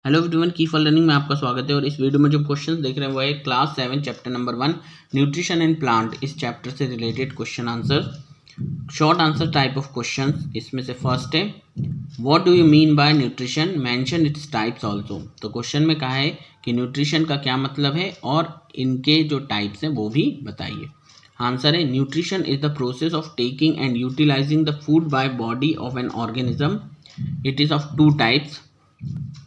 Hello everyone, की for learning में आपका स्वागत है। और इस वीडियो में जो क्वेश्चन देख रहे हैं वो है class 7 chapter number 1 nutrition and plant. इस चैप्टर से related question answer, short answer type of question. इसमें से फर्स्ट है, what do you mean by nutrition, mention its types also. तो क्वेश्चन में कहा है कि न्यूट्रिशन का क्या मतलब है और इनके जो टाइप्स हैं वो भी बताइए। आंसर है, nutrition is the process of taking and utilising the food by body of an organism. It is of two types,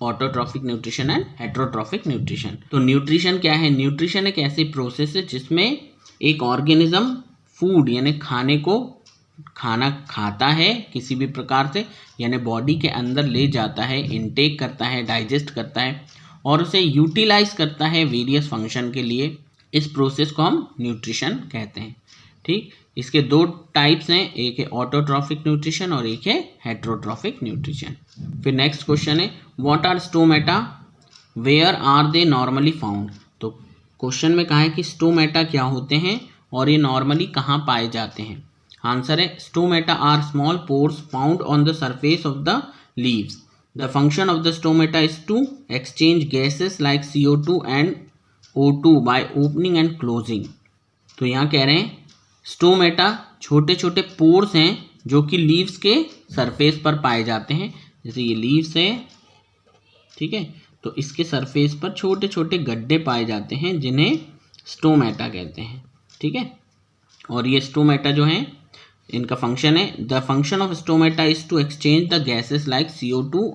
autotrophic nutrition and heterotrophic nutrition. तो न्यूट्रिशन क्या है? न्यूट्रिशन एक ऐसी प्रोसेस है जिसमें एक ऑर्गेनिज्म फूड यानी खाना खाता है किसी भी प्रकार से, यानी बॉडी के अंदर ले जाता है, इनटेक करता है, डाइजेस्ट करता है और उसे यूटिलाइज करता है वेरियस फंक्शन के लिए। इस प्रोसेस को हम न्यूट्रिशन कहते हैं। ठीक, इसके दो टाइप्स हैं, एक है ऑटोट्रॉफिक न्यूट्रिशन और एक है हेटेरोट्रॉफिक न्यूट्रिशन। फिर नेक्स्ट क्वेश्चन है, what are stomata, where are they normally found. तो क्वेश्चन में कहा है कि स्टोमेटा क्या होते हैं और ये नॉर्मली कहाँ पाए जाते हैं। आंसर है, stomata are small pores found on the surface of the leaves. The function of the stomata is to exchange gases like CO2 and O2 by opening and closing. तो यहाँ कह रहे हैं स्टोमेटा छोटे छोटे पोर्स हैं जो कि लीव्स के सरफेस पर पाए जाते हैं। जैसे ये लीव्स है, ठीक है, तो इसके सरफेस पर छोटे छोटे गड्ढे पाए जाते हैं जिन्हें स्टोमेटा कहते हैं। ठीक है, और ये स्टोमेटा जो है इनका फंक्शन है, the function of stomata is to exchange the gases like CO2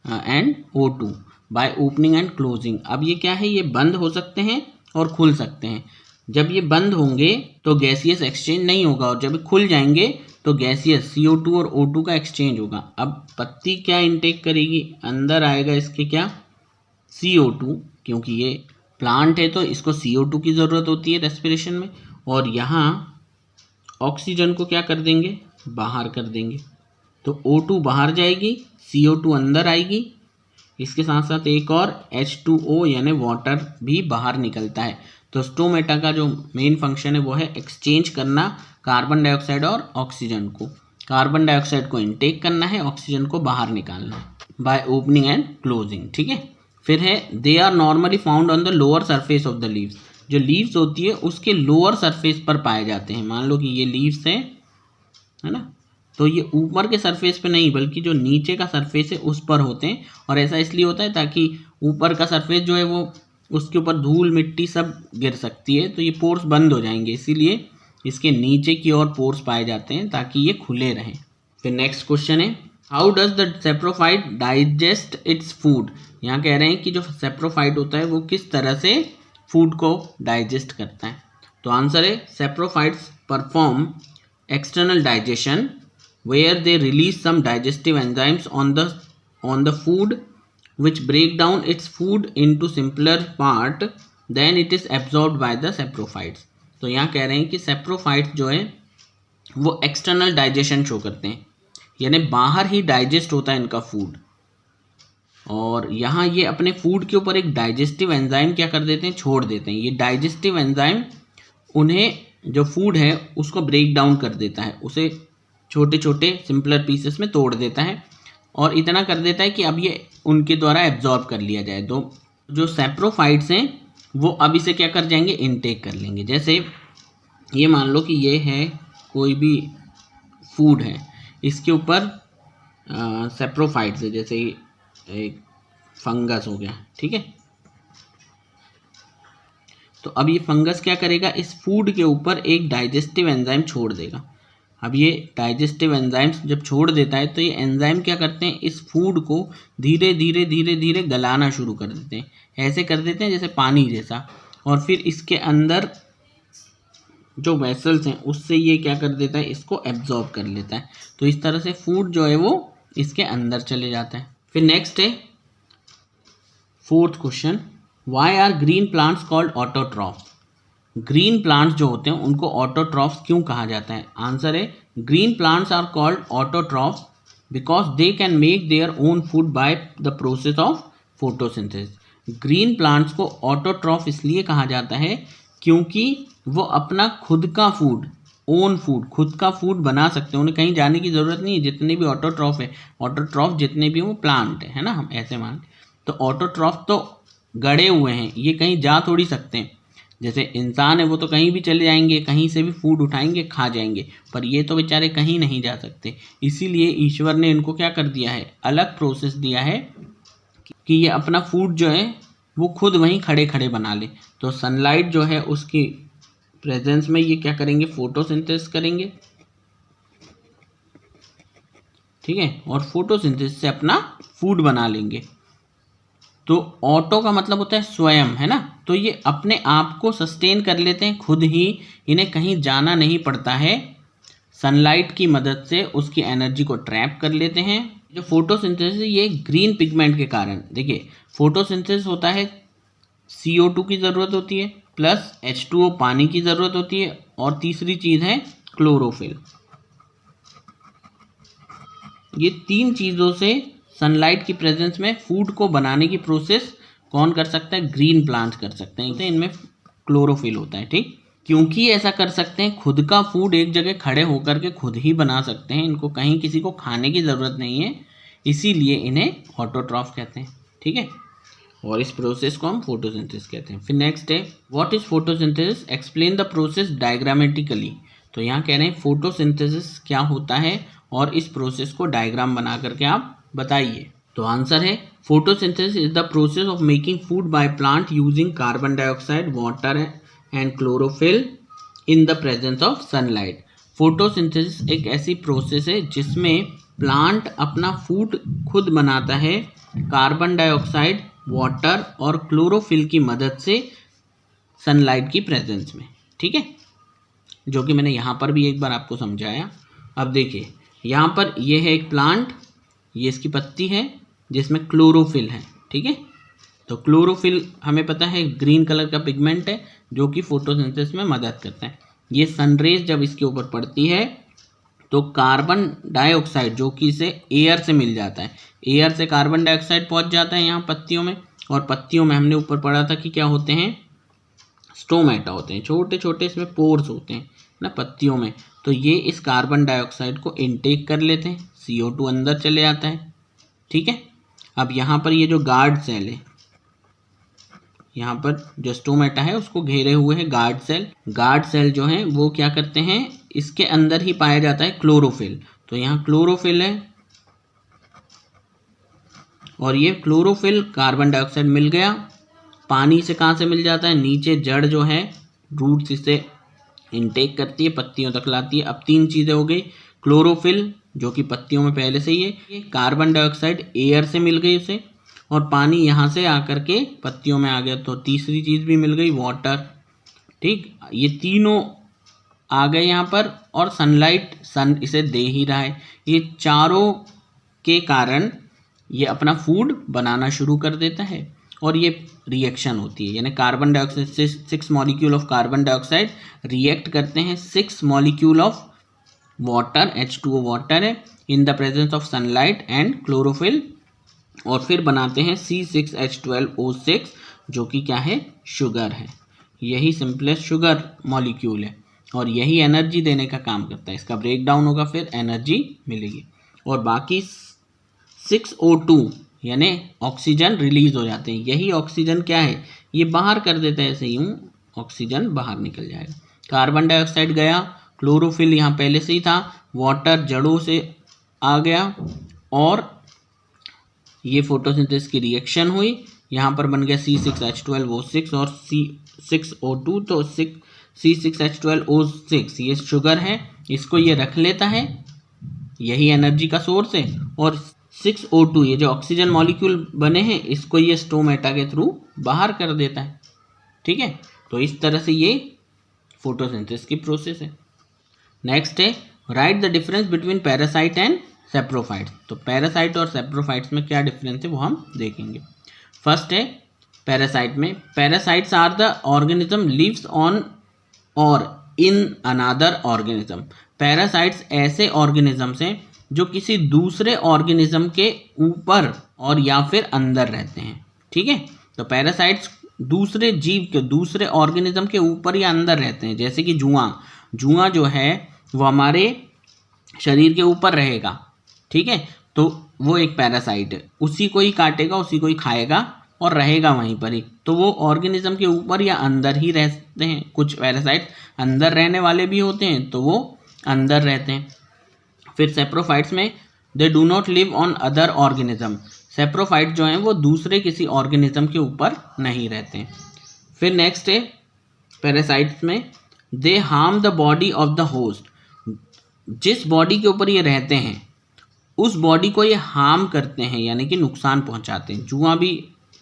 and O2 by opening and closing. अब ये क्या है, ये बंद हो सकते हैं और खुल सकते हैं। जब ये बंद होंगे तो गैसियस एक्सचेंज नहीं होगा और जब खुल जाएंगे तो गैसियस CO2 और O2 का एक्सचेंज होगा। अब पत्ती क्या इनटेक करेगी, अंदर आएगा इसके क्या, CO2, क्योंकि ये प्लांट है तो इसको CO2 की ज़रूरत होती है रेस्पिरेशन में, और यहाँ ऑक्सीजन को क्या कर देंगे, बाहर कर देंगे। तो O2 बाहर जाएगी, CO2 अंदर आएगी, इसके साथ साथ एक और H2O यानी वाटर भी बाहर निकलता है। तो स्टोमेटा का जो मेन फंक्शन है वो है एक्सचेंज करना कार्बन डाइऑक्साइड और ऑक्सीजन को। कार्बन डाइऑक्साइड को इनटेक करना है, ऑक्सीजन को बाहर निकालना है बाय ओपनिंग एंड क्लोजिंग। ठीक है, फिर है, they are normally found on the lower surface of the leaves. जो लीव्स होती है उसके लोअर सरफेस पर पाए जाते हैं। मान लो कि ये लीव्स है ना, तो ये ऊपर के सरफेस पे नहीं बल्कि जो नीचे का सरफेस है उस पर होते हैं। और ऐसा इसलिए होता है ताकि ऊपर का सरफेस जो है वो उसके ऊपर धूल मिट्टी सब गिर सकती है, तो ये पोर्स बंद हो जाएंगे, इसीलिए इसके नीचे की ओर पोर्स पाए जाते हैं ताकि ये खुले रहें। फिर नेक्स्ट क्वेश्चन है, how does the saprophyte digest its food. यहाँ कह रहे हैं कि जो सेप्रोफाइट होता है वो किस तरह से फूड को डाइजेस्ट करता है। तो आंसर है, saprophytes perform external digestion where they release some digestive enzymes on the food which break down its food into simpler part, then it is absorbed by the saprophytes। तो यहाँ कह रहे हैं कि सेप्रोफाइट्स जो है वो एक्सटर्नल डाइजेशन शो करते हैं, यानी बाहर ही डाइजेस्ट होता है इनका फूड, और यहाँ ये अपने फूड के ऊपर एक डाइजेस्टिव एंजाइम क्या कर देते हैं, छोड़ देते हैं। ये डाइजेस्टिव एंजाइम उन्हें जो फूड है उसको ब्रेक डाउन कर देता है, उसे छोटे छोटे सिंपलर पीसेस में तोड़ देता है और इतना कर देता है कि अब ये उनके द्वारा एब्जॉर्ब कर लिया जाए। तो जो सेप्रोफाइट्स हैं वो अब इसे क्या कर जाएंगे, इनटेक कर लेंगे। जैसे ये मान लो कि ये है कोई भी फूड है, इसके ऊपर सेप्रोफाइट्स है, जैसे एक फंगस हो गया, ठीक है। तो अब ये फंगस क्या करेगा, इस फूड के ऊपर एक डाइजेस्टिव एंजाइम छोड़ देगा। अब ये डाइजेस्टिव एंजाइम्स जब छोड़ देता है तो ये एंजाइम क्या करते हैं, इस फूड को धीरे धीरे धीरे धीरे गलाना शुरू कर देते हैं। ऐसे कर देते हैं जैसे पानी जैसा, और फिर इसके अंदर जो वेसल्स हैं उससे ये क्या कर देता है, इसको एब्जॉर्ब कर लेता है। तो इस तरह से फूड जो है वो इसके अंदर चले जाता है। फिर नेक्स्ट है fourth question, why are green plants called autotroph. Green plants जो होते हैं उनको ऑटोट्रॉफ्स क्यों कहा जाता है। आंसर है, green plants are called autotrophs because they can make their own food by the process of photosynthesis. Green plants को ऑटोट्रॉफ इसलिए कहा जाता है क्योंकि वो अपना खुद का फूड, ओन फूड, खुद का फूड बना सकते हैं, उन्हें कहीं जाने की ज़रूरत नहीं है। जितने भी ऑटोट्रॉफ है, ऑटोट्रॉफ जितने भी वो प्लांट है ना, हम ऐसे मान, तो ऑटोट्रॉफ तो गड़े हुए हैं, ये कहीं जा थोड़ी सकते हैं। जैसे इंसान है वो तो कहीं भी चले जाएंगे, कहीं से भी फूड उठाएंगे खा जाएंगे, पर ये तो बेचारे कहीं नहीं जा सकते। इसीलिए ईश्वर ने इनको क्या कर दिया है, अलग प्रोसेस दिया है कि ये अपना फूड जो है वो खुद वहीं खड़े खड़े बना ले। तो सनलाइट जो है उसकी प्रेजेंस में ये क्या करेंगे, फोटोसिंथेसिस करेंगे, ठीक है, और फोटोसिंथेसिस से अपना फूड बना लेंगे। तो ऑटो का मतलब होता है स्वयं, है ना, तो ये अपने आप को सस्टेन कर लेते हैं खुद ही, इन्हें कहीं जाना नहीं पड़ता है। सनलाइट की मदद से उसकी एनर्जी को ट्रैप कर लेते हैं। जो फोटोसिंथेसिस ये ग्रीन पिगमेंट के कारण, देखिए फोटोसिंथेसिस होता है, CO2 की ज़रूरत होती है प्लस H2O पानी की ज़रूरत होती है, और तीसरी चीज़ है क्लोरोफिल। ये 3 चीज़ों से सनलाइट की प्रेजेंस में फूड को बनाने की प्रोसेस कौन कर सकता है, ग्रीन प्लांट्स कर सकते हैं, इनमें क्लोरोफिल होता है, ठीक। क्योंकि ऐसा कर सकते हैं, खुद का फूड एक जगह खड़े होकर के खुद ही बना सकते हैं, इनको कहीं किसी को खाने की ज़रूरत नहीं है, इसीलिए इन्हें ऑटोट्रॉफ कहते हैं, ठीक है। और इस प्रोसेस को हम फोटोसिंथेसिस कहते हैं। फिर नेक्स्ट है what is photosynthesis, explain the process diagrammatically. तो यहाँ कह रहे हैं फोटोसिंथेसिस क्या होता है और इस प्रोसेस को डायग्राम बना करके आप बताइए। तो आंसर है photosynthesis is the process of making food by plant using carbon dioxide, water and chlorophyll in the presence of sunlight. Photosynthesis एक ऐसी प्रोसेस है जिसमें प्लांट अपना फूड खुद बनाता है कार्बन डाइऑक्साइड, वाटर और क्लोरोफिल की मदद से सनलाइट की प्रेजेंस में, ठीक है, जो कि मैंने यहाँ पर भी एक बार आपको समझाया। अब देखिए यहाँ पर ये है एक प्लांट, ये इसकी पत्ती है जिसमें क्लोरोफिल है, ठीक है। तो क्लोरोफिल हमें पता है ग्रीन कलर का पिगमेंट है जो कि फोटोसिंथेसिस में मदद करता है। ये सनरेज जब इसके ऊपर पड़ती है तो कार्बन डाइऑक्साइड जो कि इसे एयर से मिल जाता है, एयर से कार्बन डाइऑक्साइड पहुंच जाता है यहाँ पत्तियों में, और पत्तियों में हमने ऊपर पढ़ा था कि क्या होते हैं, स्टोमेटा होते हैं, छोटे छोटे इसमें पोर्स होते हैं ना पत्तियों में। तो ये इस कार्बन डाइऑक्साइड को इनटेक कर लेते हैं, CO2 अंदर चले जाता है, ठीक है। अब यहाँ पर ये जो गार्ड सेल है, यहाँ पर जो स्टोमेटा है उसको घेरे हुए है गार्ड सेल। गार्ड सेल जो है वो क्या करते हैं, इसके अंदर ही पाया जाता है क्लोरोफिल। तो यहाँ क्लोरोफिल है और ये क्लोरोफिल कार्बन डाइऑक्साइड मिल गया, पानी से कहाँ से मिल जाता है, नीचे जड़ जो है रूट्स इसे इनटेक करती है, पत्तियों तक लाती है। अब 3 चीज़ें हो गई, क्लोरोफिल जो कि पत्तियों में पहले से ही है, कार्बन डाइऑक्साइड एयर से मिल गई उसे, और पानी यहाँ से आकर के पत्तियों में आ गया, तो तीसरी चीज़ भी मिल गई वाटर, ठीक। ये तीनों आ गए यहाँ पर, और सनलाइट सन इसे दे ही रहा है। ये चारों के कारण ये अपना फूड बनाना शुरू कर देता है, और ये रिएक्शन होती है, यानी कार्बन डाइऑक्साइड से 6 molecule of carbon dioxide react करते हैं 6 molecule of water, H2O water है, in the presence of sunlight and chlorophyll, और फिर बनाते हैं C6H12O6 जो कि क्या है, शुगर है। यही सिंपलेस्ट शुगर मॉलिक्यूल है और यही एनर्जी देने का काम करता है। इसका ब्रेक डाउन होगा फिर एनर्जी मिलेगी, और बाकी 6O2 यानी ऑक्सीजन रिलीज हो जाते हैं। यही ऑक्सीजन क्या है, ये बाहर कर देता है, ऐसे यूँ ऑक्सीजन बाहर निकल जाएगा। कार्बन डाइऑक्साइड गया, क्लोरोफिल यहाँ पहले से ही था, वाटर जड़ों से आ गया, और ये फोटोसिंथेसिस की रिएक्शन हुई, यहाँ पर बन गया C6H12O6 और C6O2। तो C6H12O6 ये शुगर है, इसको ये रख लेता है, यही एनर्जी का सोर्स है, और 6O2 ये जो ऑक्सीजन मॉलिक्यूल बने हैं इसको ये स्टोमेटा के थ्रू बाहर कर देता है, ठीक है। तो इस तरह से ये फोटोसिंथेसिस की प्रोसेस है। नेक्स्ट है right the difference between parasite and saprophytes. तो पैरासाइट और सेप्रोफाइट्स में क्या डिफरेंस है वो हम देखेंगे। फर्स्ट है पैरासाइट में, parasites are the organism lives on और इन अनदर ऑर्गेनिज्म। पैरासाइट्स ऐसे ऑर्गेनिजम्स हैं जो किसी दूसरे ऑर्गेनिज्म के ऊपर और या फिर अंदर रहते हैं, ठीक है। तो पैरासाइट्स दूसरे जीव के, दूसरे ऑर्गेनिज्म के ऊपर या अंदर रहते हैं, जैसे कि जुआ जो है वो हमारे शरीर के ऊपर रहेगा, ठीक है। तो वो एक पैरासाइट है, उसी को ही काटेगा, उसी को ही खाएगा और रहेगा वहीं पर ही। तो वो ऑर्गेनिज्म के ऊपर या अंदर ही रहते हैं। कुछ पैरासाइट अंदर रहने वाले भी होते हैं, तो वो अंदर रहते हैं। फिर सेप्रोफाइट्स में they do not live on other organism. Saprophyte जो हैं वो दूसरे किसी ऑर्गेनिज्म के ऊपर नहीं रहते हैं। फिर नेक्स्ट है पैरासाइट्स में they harm the body of the host. जिस बॉडी के ऊपर ये रहते हैं उस बॉडी को ये हार्म करते हैं, यानी कि नुकसान पहुंचाते हैं। जुआ भी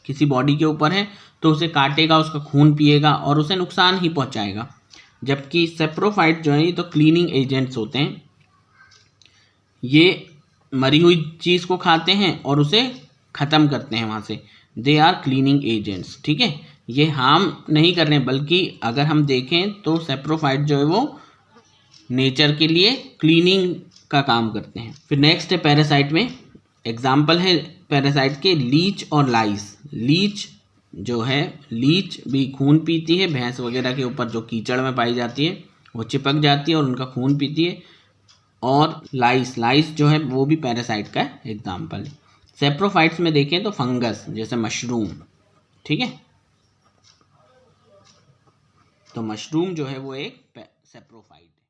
किसी बॉडी के ऊपर है तो उसे काटेगा, उसका खून पिएगा और उसे नुकसान ही पहुंचाएगा। जबकि सेप्रोफाइट जो है ये तो क्लीनिंग एजेंट्स होते हैं, ये मरी हुई चीज़ को खाते हैं और उसे ख़त्म करते हैं वहाँ से। दे आर क्लीनिंग एजेंट्स, ठीक है। ये हार्म नहीं कर रहे हैं, बल्कि अगर हम देखें तो सेप्रोफाइट जो है वो नेचर के लिए क्लीनिंग का काम करते हैं। फिर नेक्स्ट है पैरासाइट में एग्जाम्पल है पैरासाइट के लीच और लाइस। लीच जो है, लीच भी खून पीती है, भैंस वगैरह के ऊपर जो कीचड़ में पाई जाती है वो चिपक जाती है और उनका खून पीती है। और लाइस जो है वो भी पैरासाइट का एग्जाम्पल है। सेप्रोफाइट्स में देखें तो फंगस जैसे मशरूम, ठीक है। तो मशरूम जो है वो एक सेप्रोफाइट है।